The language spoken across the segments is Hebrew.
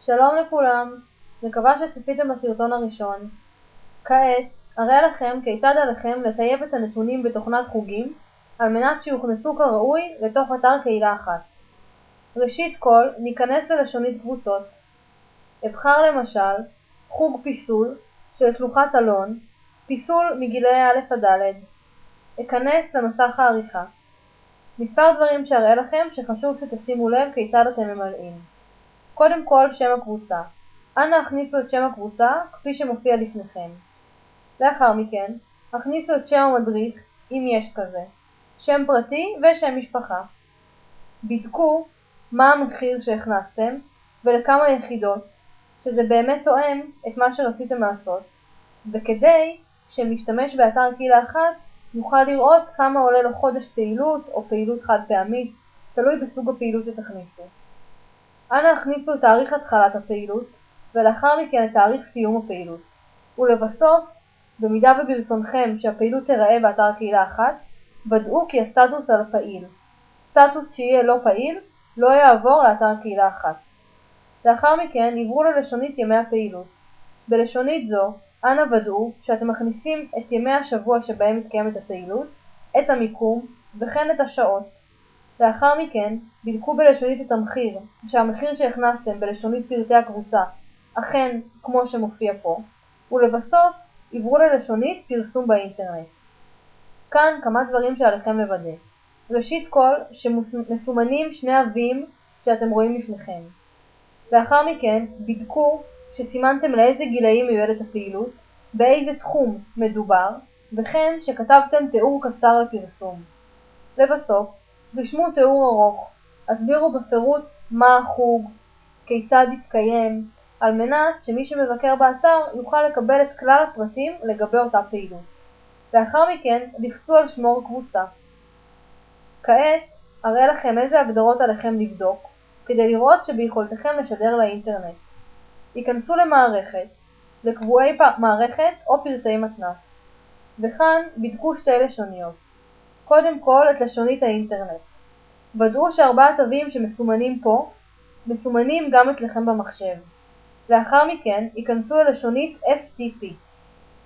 שלום לכולם, מקווה שצפיתם בסרטון הראשון. כעת אראה לכם כיצד עליכם לטייב את הנתונים בתוכנת חוגים על מנת שיוכנסו כראוי לתוך אתר קהילה אחת. ראשית כל, ניכנס ללשונית קבוצות. אבחר למשל חוג פיסול של שלוחת אלון, פיסול מגילאי א' עד ד'. אכנס למסך העריכה. מספר דברים שאראה לכם שחשוב שתשימו לב כיצד אתם ממלאים. קודם כל, שם הקבוצה. אנא הכניסו את שם הקבוצה כפי שמופיע לפניכם. לאחר מכן, הכניסו את שם המדריך, אם יש כזה, שם פרטי ושם משפחה. בדקו מה המחיר שהכנסתם ולכמה יחידות, שזה באמת תואם את מה שרציתם לעשות, וכדי שמשתמש באתר קהילה אחת יוכל לראות כמה עולה לו חודש פעילות או פעילות חד פעמית, תלוי בסוג הפעילות שתכניסו. אנא הכניסו את תאריך התחלת הפעילות, ולאחר מכן את תאריך סיום הפעילות. ולבסוף, במידה וברצונכם שהפעילות תיראה באתר קהילה אחת, ודאו כי הסטטוס על פעיל. סטטוס שיהיה לא פעיל, לא יעבור לאתר קהילה אחת. לאחר מכן עברו ללשונית ימי הפעילות. בלשונית זו, אנא ודאו שאתם מכניסים את ימי השבוע שבהם מתקיימת הפעילות, את המיקום וכן את השעות. לאחר מכן, בדקו בלשונית את המחיר, שהמחיר שהכנסתם בלשונית פרטי הקבוצה אכן כמו שמופיע פה, ולבסוף עברו ללשונית פרסום באינטרנט. כאן כמה דברים שעליכם לוודא. ראשית כל, שמסומנים שני הווים שאתם רואים לפניכם. לאחר מכן, בדקו שסימנתם לאיזה גילאים מיועדת הפעילות, באיזה תחום מדובר, וכן שכתבתם תיאור קצר לפרסום. לבסוף, רשמו תיאור ארוך, הסבירו בפירוט מה החוג, כיצד יתקיים, על מנת שמי שמבקר באתר יוכל לקבל את כלל הפרטים לגבי אותה פעילות. לאחר מכן, לחצו על שמור קבוצה. כעת, אראה לכם איזה הגדרות עליכם לבדוק, כדי לראות שביכולתכם לשדר לאינטרנט. היכנסו למערכת, לקבועי מערכת או פרטי מתנ"ס. וכאן בדקו שתי לשוניות. קודם כל את לשונית האינטרנט. ודאו שארבעת תווים שמסומנים פה, מסומנים גם אצלכם במחשב. לאחר מכן, היכנסו ללשונית FTP.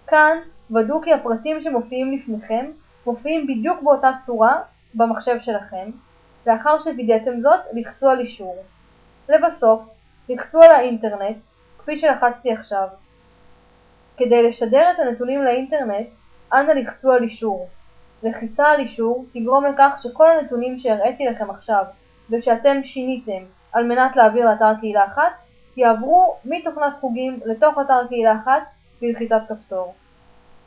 כאן ודאו כי הפרטים שמופיעים לפניכם מופיעים בדיוק באותה צורה במחשב שלכם. לאחר שווידאתם זאת, לחצו על אישור. לבסוף, לחצו על האינטרנט, כפי שלחצתי עכשיו. כדי לשדר את הנתונים לאינטרנט, אנא לחצו על אישור. לחיצה על אישור תגרום לכך שכל הנתונים שהראיתי לכם עכשיו ושאתם שיניתם על מנת להעביר לאתר קהילה אחת, יעברו מתוכנת חוגים לתוך אתר קהילה אחת בלחיצת כפתור.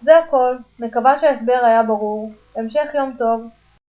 זה הכל, מקווה שההסבר היה ברור. המשך יום טוב.